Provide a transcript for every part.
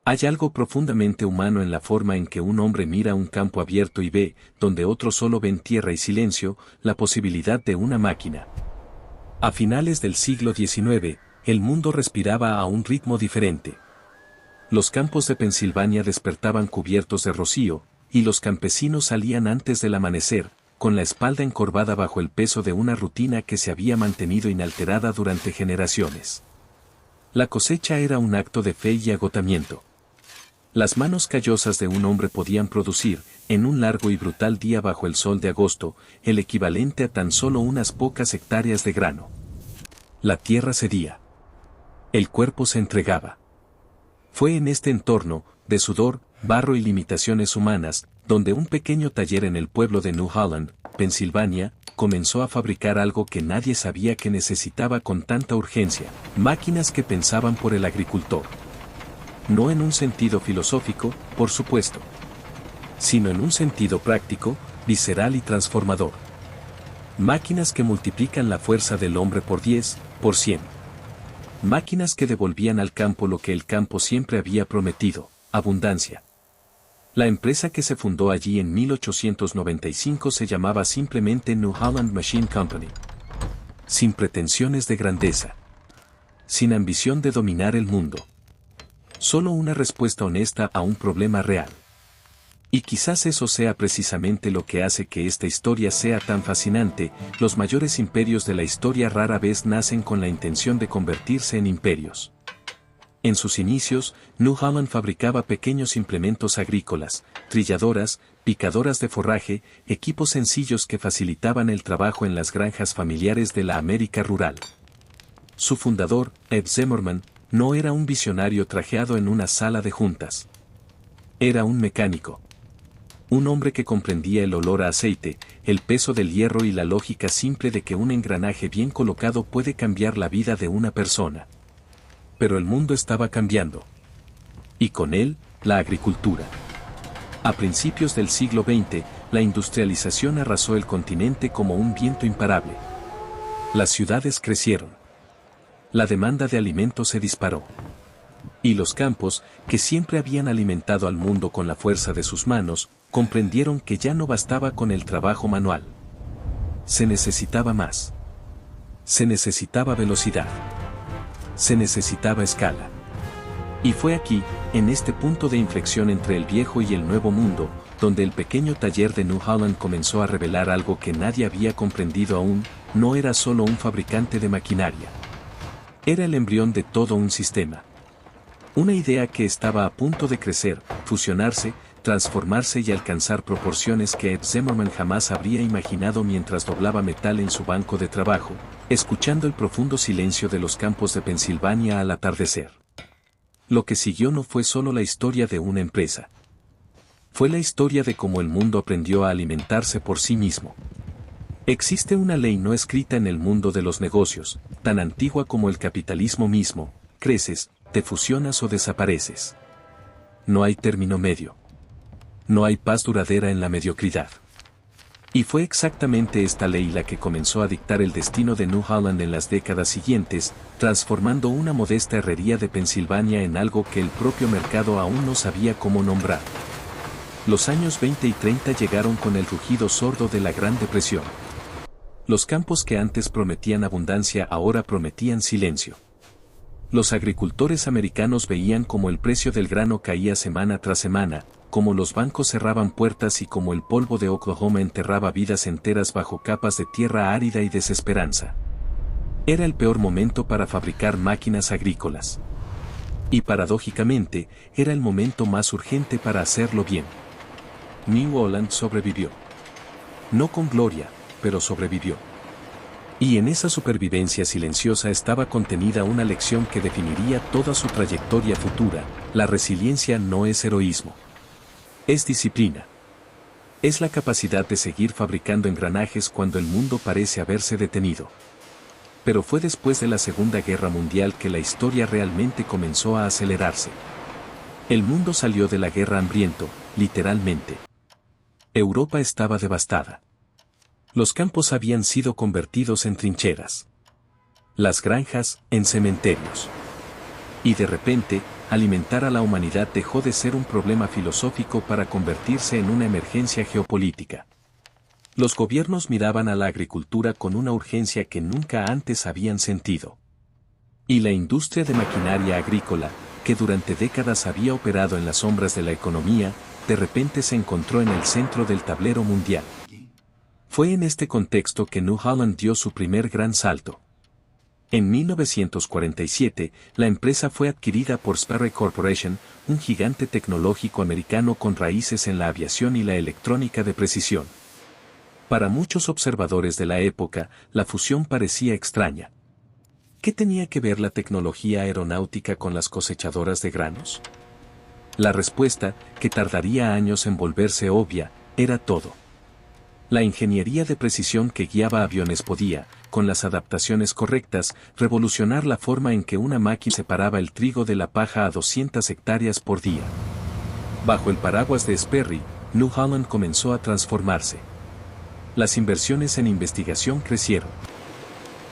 Hay algo profundamente humano en la forma en que un hombre mira un campo abierto y ve, donde otros solo ven tierra y silencio, la posibilidad de una máquina. A finales del siglo XIX, el mundo respiraba a un ritmo diferente. Los campos de Pensilvania despertaban cubiertos de rocío, y los campesinos salían antes del amanecer, con la espalda encorvada bajo el peso de una rutina que se había mantenido inalterada durante generaciones. La cosecha era un acto de fe y agotamiento. Las manos callosas de un hombre podían producir, en un largo y brutal día bajo el sol de agosto, el equivalente a tan solo unas pocas hectáreas de grano. La tierra cedía. El cuerpo se entregaba. Fue en este entorno, de sudor, barro y limitaciones humanas, donde un pequeño taller en el pueblo de New Holland, Pensilvania, comenzó a fabricar algo que nadie sabía que necesitaba con tanta urgencia: máquinas que pensaban por el agricultor. No en un sentido filosófico, por supuesto, sino en un sentido práctico, visceral y transformador. Máquinas que multiplican la fuerza del hombre por 10, por 100. Máquinas que devolvían al campo lo que el campo siempre había prometido: abundancia. La empresa que se fundó allí en 1895 se llamaba simplemente New Holland Machine Company. Sin pretensiones de grandeza. Sin ambición de dominar el mundo. Solo una respuesta honesta a un problema real. Y quizás eso sea precisamente lo que hace que esta historia sea tan fascinante. Los mayores imperios de la historia rara vez nacen con la intención de convertirse en imperios. En sus inicios, New Holland fabricaba pequeños implementos agrícolas, trilladoras, picadoras de forraje, equipos sencillos que facilitaban el trabajo en las granjas familiares de la América rural. Su fundador, Eb Zimmerman, no era un visionario trajeado en una sala de juntas. Era un mecánico. Un hombre que comprendía el olor a aceite, el peso del hierro y la lógica simple de que un engranaje bien colocado puede cambiar la vida de una persona. Pero el mundo estaba cambiando. Y con él, la agricultura. A principios del siglo XX, la industrialización arrasó el continente como un viento imparable. Las ciudades crecieron. La demanda de alimentos se disparó. Y los campos, que siempre habían alimentado al mundo con la fuerza de sus manos, comprendieron que ya no bastaba con el trabajo manual. Se necesitaba más. Se necesitaba velocidad. Se necesitaba escala. Y fue aquí, en este punto de inflexión entre el viejo y el nuevo mundo, donde el pequeño taller de New Holland comenzó a revelar algo que nadie había comprendido aún: no era solo un fabricante de maquinaria. Era el embrión de todo un sistema. Una idea que estaba a punto de crecer, fusionarse, transformarse y alcanzar proporciones que Ed Zimmerman jamás habría imaginado mientras doblaba metal en su banco de trabajo, escuchando el profundo silencio de los campos de Pensilvania al atardecer. Lo que siguió no fue solo la historia de una empresa. Fue la historia de cómo el mundo aprendió a alimentarse por sí mismo. Existe una ley no escrita en el mundo de los negocios, tan antigua como el capitalismo mismo: creces, te fusionas o desapareces. No hay término medio. No hay paz duradera en la mediocridad. Y fue exactamente esta ley la que comenzó a dictar el destino de New Holland en las décadas siguientes, transformando una modesta herrería de Pensilvania en algo que el propio mercado aún no sabía cómo nombrar. Los años 20 y 30 llegaron con el rugido sordo de la Gran Depresión. Los campos que antes prometían abundancia ahora prometían silencio. Los agricultores americanos veían cómo el precio del grano caía semana tras semana, cómo los bancos cerraban puertas y cómo el polvo de Oklahoma enterraba vidas enteras bajo capas de tierra árida y desesperanza. Era el peor momento para fabricar máquinas agrícolas. Y paradójicamente, era el momento más urgente para hacerlo bien. New Holland sobrevivió. No con gloria, pero sobrevivió. Y en esa supervivencia silenciosa estaba contenida una lección que definiría toda su trayectoria futura: la resiliencia no es heroísmo. Es disciplina. Es la capacidad de seguir fabricando engranajes cuando el mundo parece haberse detenido. Pero fue después de la Segunda Guerra Mundial que la historia realmente comenzó a acelerarse. El mundo salió de la guerra hambriento, literalmente. Europa estaba devastada. Los campos habían sido convertidos en trincheras. Las granjas, en cementerios. Y de repente, alimentar a la humanidad dejó de ser un problema filosófico para convertirse en una emergencia geopolítica. Los gobiernos miraban a la agricultura con una urgencia que nunca antes habían sentido. Y la industria de maquinaria agrícola, que durante décadas había operado en las sombras de la economía, de repente se encontró en el centro del tablero mundial. Fue en este contexto que New Holland dio su primer gran salto. En 1947, la empresa fue adquirida por Sperry Corporation, un gigante tecnológico americano con raíces en la aviación y la electrónica de precisión. Para muchos observadores de la época, la fusión parecía extraña. ¿Qué tenía que ver la tecnología aeronáutica con las cosechadoras de granos? La respuesta, que tardaría años en volverse obvia, era todo. La ingeniería de precisión que guiaba aviones podía, con las adaptaciones correctas, revolucionar la forma en que una máquina separaba el trigo de la paja a 200 hectáreas por día. Bajo el paraguas de Sperry, New Holland comenzó a transformarse. Las inversiones en investigación crecieron.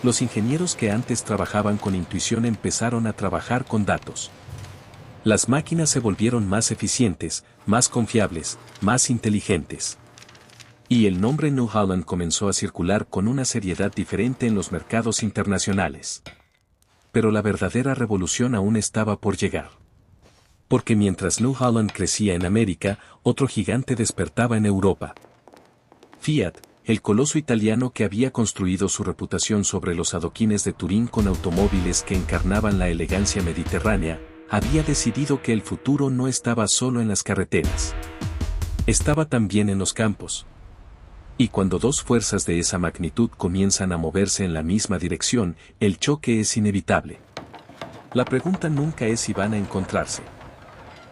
Los ingenieros que antes trabajaban con intuición empezaron a trabajar con datos. Las máquinas se volvieron más eficientes, más confiables, más inteligentes. Y el nombre New Holland comenzó a circular con una seriedad diferente en los mercados internacionales. Pero la verdadera revolución aún estaba por llegar. Porque mientras New Holland crecía en América, otro gigante despertaba en Europa. Fiat, el coloso italiano que había construido su reputación sobre los adoquines de Turín con automóviles que encarnaban la elegancia mediterránea, había decidido que el futuro no estaba solo en las carreteras. Estaba también en los campos. Y cuando dos fuerzas de esa magnitud comienzan a moverse en la misma dirección, el choque es inevitable. La pregunta nunca es si van a encontrarse.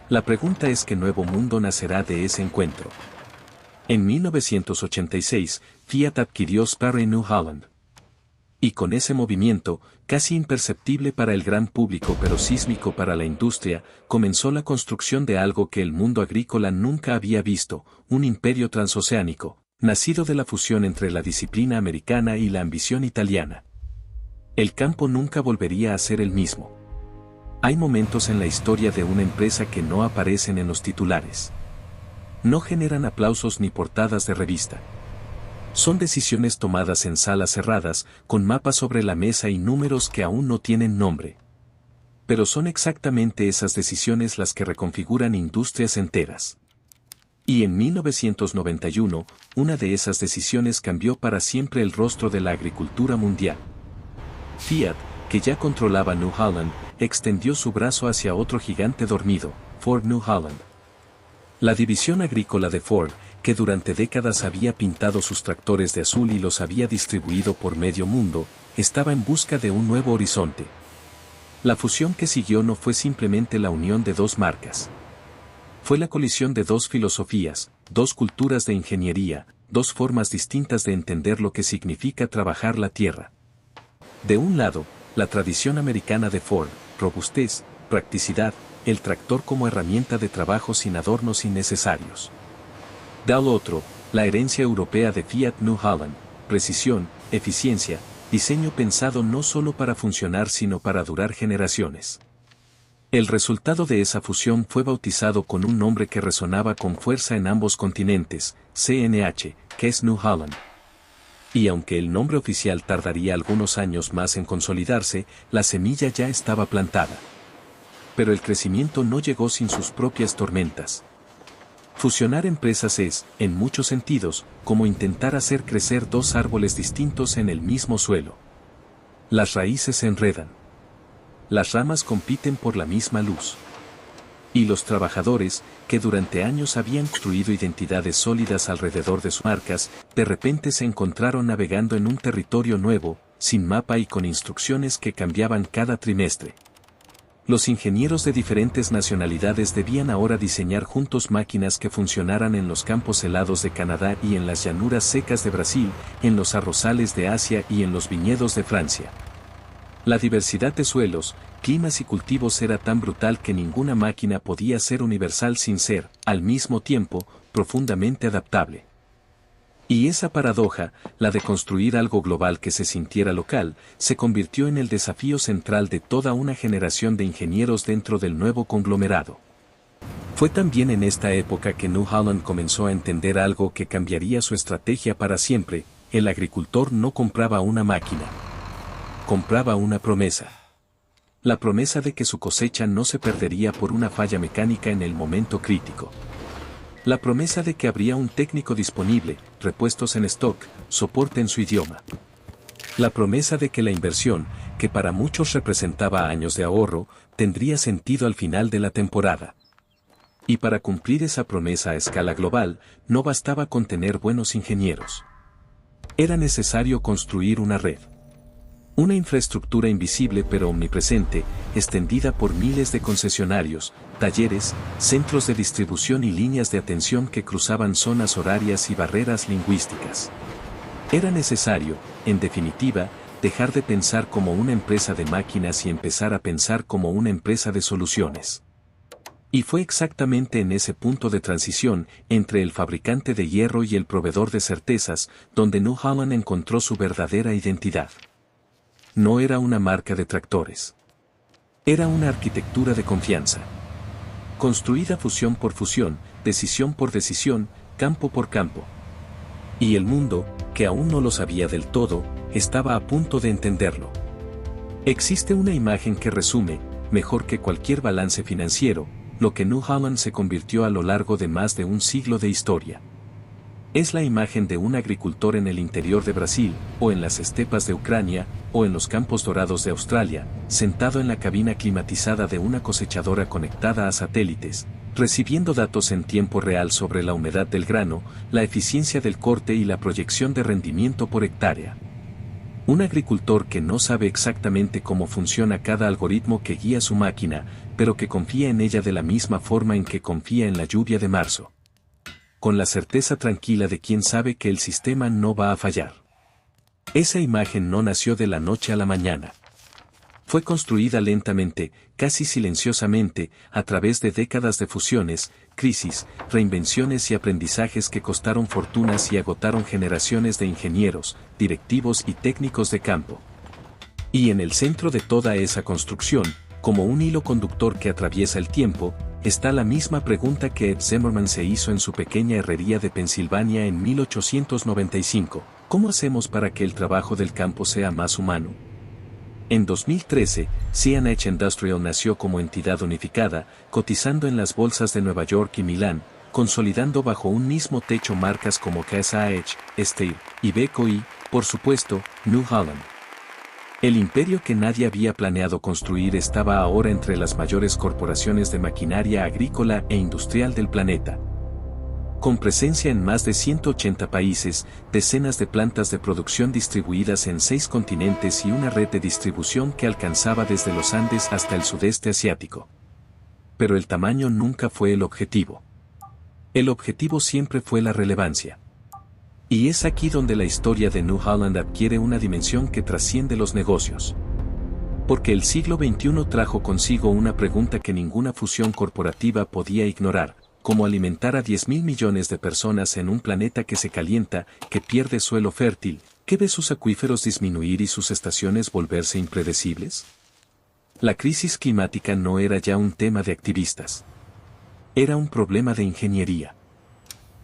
La pregunta es qué nuevo mundo nacerá de ese encuentro. En 1986, Fiat adquirió Sperry New Holland. Y con ese movimiento, casi imperceptible para el gran público pero sísmico para la industria, comenzó la construcción de algo que el mundo agrícola nunca había visto, un imperio transoceánico, nacido de la fusión entre la disciplina americana y la ambición italiana. El campo nunca volvería a ser el mismo. Hay momentos en la historia de una empresa que no aparecen en los titulares. No generan aplausos ni portadas de revista. Son decisiones tomadas en salas cerradas, con mapas sobre la mesa y números que aún no tienen nombre. Pero son exactamente esas decisiones las que reconfiguran industrias enteras. Y en 1991, una de esas decisiones cambió para siempre el rostro de la agricultura mundial. Fiat, que ya controlaba New Holland, extendió su brazo hacia otro gigante dormido, Ford New Holland. La división agrícola de Ford, que durante décadas había pintado sus tractores de azul y los había distribuido por medio mundo, estaba en busca de un nuevo horizonte. La fusión que siguió no fue simplemente la unión de dos marcas. Fue la colisión de dos filosofías, dos culturas de ingeniería, dos formas distintas de entender lo que significa trabajar la tierra. De un lado, la tradición americana de Ford, robustez, practicidad, el tractor como herramienta de trabajo sin adornos innecesarios. Del otro, la herencia europea de Fiat New Holland, precisión, eficiencia, diseño pensado no solo para funcionar sino para durar generaciones. El resultado de esa fusión fue bautizado con un nombre que resonaba con fuerza en ambos continentes, CNH, que es New Holland. Y aunque el nombre oficial tardaría algunos años más en consolidarse, la semilla ya estaba plantada. Pero el crecimiento no llegó sin sus propias tormentas. Fusionar empresas es, en muchos sentidos, como intentar hacer crecer dos árboles distintos en el mismo suelo. Las raíces se enredan. Las ramas compiten por la misma luz. Y los trabajadores, que durante años habían construido identidades sólidas alrededor de sus marcas, de repente se encontraron navegando en un territorio nuevo, sin mapa y con instrucciones que cambiaban cada trimestre. Los ingenieros de diferentes nacionalidades debían ahora diseñar juntos máquinas que funcionaran en los campos helados de Canadá y en las llanuras secas de Brasil, en los arrozales de Asia y en los viñedos de Francia. La diversidad de suelos, climas y cultivos era tan brutal que ninguna máquina podía ser universal sin ser, al mismo tiempo, profundamente adaptable. Y esa paradoja, la de construir algo global que se sintiera local, se convirtió en el desafío central de toda una generación de ingenieros dentro del nuevo conglomerado. Fue también en esta época que New Holland comenzó a entender algo que cambiaría su estrategia para siempre: el agricultor no compraba una máquina. Compraba una promesa. La promesa de que su cosecha no se perdería por una falla mecánica en el momento crítico. La promesa de que habría un técnico disponible, repuestos en stock, soporte en su idioma. La promesa de que la inversión, que para muchos representaba años de ahorro, tendría sentido al final de la temporada. Y para cumplir esa promesa a escala global, no bastaba con tener buenos ingenieros. Era necesario construir una red. Una infraestructura invisible pero omnipresente, extendida por miles de concesionarios, talleres, centros de distribución y líneas de atención que cruzaban zonas horarias y barreras lingüísticas. Era necesario, en definitiva, dejar de pensar como una empresa de máquinas y empezar a pensar como una empresa de soluciones. Y fue exactamente en ese punto de transición, entre el fabricante de hierro y el proveedor de certezas, donde New Holland encontró su verdadera identidad. No era una marca de tractores. Era una arquitectura de confianza. Construida fusión por fusión, decisión por decisión, campo por campo. Y el mundo, que aún no lo sabía del todo, estaba a punto de entenderlo. Existe una imagen que resume, mejor que cualquier balance financiero, lo que New Holland se convirtió a lo largo de más de un siglo de historia. Es la imagen de un agricultor en el interior de Brasil, o en las estepas de Ucrania, o en los campos dorados de Australia, sentado en la cabina climatizada de una cosechadora conectada a satélites, recibiendo datos en tiempo real sobre la humedad del grano, la eficiencia del corte y la proyección de rendimiento por hectárea. Un agricultor que no sabe exactamente cómo funciona cada algoritmo que guía su máquina, pero que confía en ella de la misma forma en que confía en la lluvia de marzo. Con la certeza tranquila de quien sabe que el sistema no va a fallar. Esa imagen no nació de la noche a la mañana. Fue construida lentamente, casi silenciosamente, a través de décadas de fusiones, crisis, reinvenciones y aprendizajes que costaron fortunas y agotaron generaciones de ingenieros, directivos y técnicos de campo. Y en el centro de toda esa construcción, como un hilo conductor que atraviesa el tiempo, está la misma pregunta que Ed Zimmerman se hizo en su pequeña herrería de Pensilvania en 1895. ¿Cómo hacemos para que el trabajo del campo sea más humano? En 2013, CNH Industrial nació como entidad unificada, cotizando en las bolsas de Nueva York y Milán, consolidando bajo un mismo techo marcas como KSH, Steyr, Iveco y, por supuesto, New Holland. El imperio que nadie había planeado construir estaba ahora entre las mayores corporaciones de maquinaria agrícola e industrial del planeta. Con presencia en más de 180 países, decenas de plantas de producción distribuidas en 6 continentes y una red de distribución que alcanzaba desde los Andes hasta el sudeste asiático. Pero el tamaño nunca fue el objetivo. El objetivo siempre fue la relevancia. Y es aquí donde la historia de New Holland adquiere una dimensión que trasciende los negocios. Porque el siglo XXI trajo consigo una pregunta que ninguna fusión corporativa podía ignorar: cómo alimentar a 10.000 millones de personas en un planeta que se calienta, que pierde suelo fértil, que ve sus acuíferos disminuir y sus estaciones volverse impredecibles. La crisis climática no era ya un tema de activistas. Era un problema de ingeniería.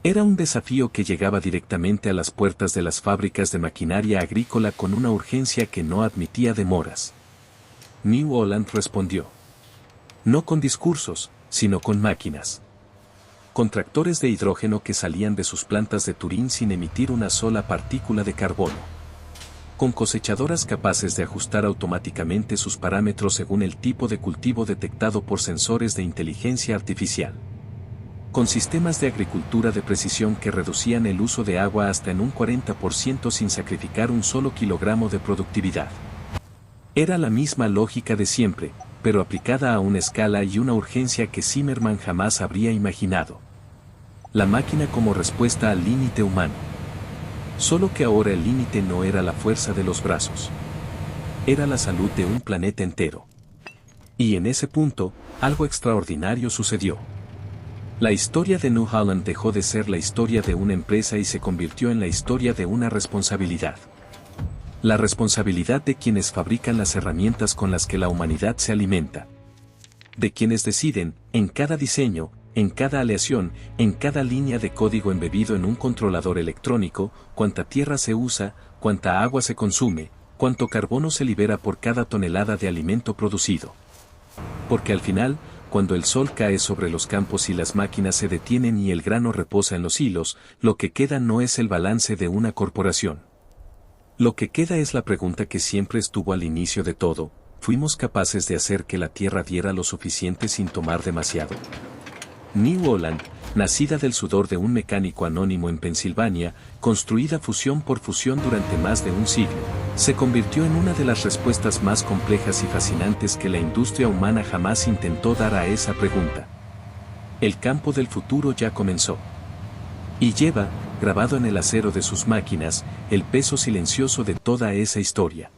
Era un desafío que llegaba directamente a las puertas de las fábricas de maquinaria agrícola con una urgencia que no admitía demoras. New Holland respondió. No con discursos, sino con máquinas. Con tractores de hidrógeno que salían de sus plantas de Turín sin emitir una sola partícula de carbono. Con cosechadoras capaces de ajustar automáticamente sus parámetros según el tipo de cultivo detectado por sensores de inteligencia artificial. Con sistemas de agricultura de precisión que reducían el uso de agua hasta en un 40% sin sacrificar un solo kilogramo de productividad. Era la misma lógica de siempre, pero aplicada a una escala y una urgencia que Zimmerman jamás habría imaginado. La máquina como respuesta al límite humano. Solo que ahora el límite no era la fuerza de los brazos. Era la salud de un planeta entero. Y en ese punto, algo extraordinario sucedió. La historia de New Holland dejó de ser la historia de una empresa y se convirtió en la historia de una responsabilidad. La responsabilidad de quienes fabrican las herramientas con las que la humanidad se alimenta. De quienes deciden, en cada diseño, en cada aleación, en cada línea de código embebido en un controlador electrónico, cuánta tierra se usa, cuánta agua se consume, cuánto carbono se libera por cada tonelada de alimento producido. Porque al final, cuando el sol cae sobre los campos y las máquinas se detienen y el grano reposa en los hilos, lo que queda no es el balance de una corporación. Lo que queda es la pregunta que siempre estuvo al inicio de todo: ¿fuimos capaces de hacer que la tierra diera lo suficiente sin tomar demasiado? New Holland, nacida del sudor de un mecánico anónimo en Pensilvania, construida fusión por fusión durante más de un siglo, se convirtió en una de las respuestas más complejas y fascinantes que la industria humana jamás intentó dar a esa pregunta. El campo del futuro ya comenzó. Y lleva, grabado en el acero de sus máquinas, el peso silencioso de toda esa historia.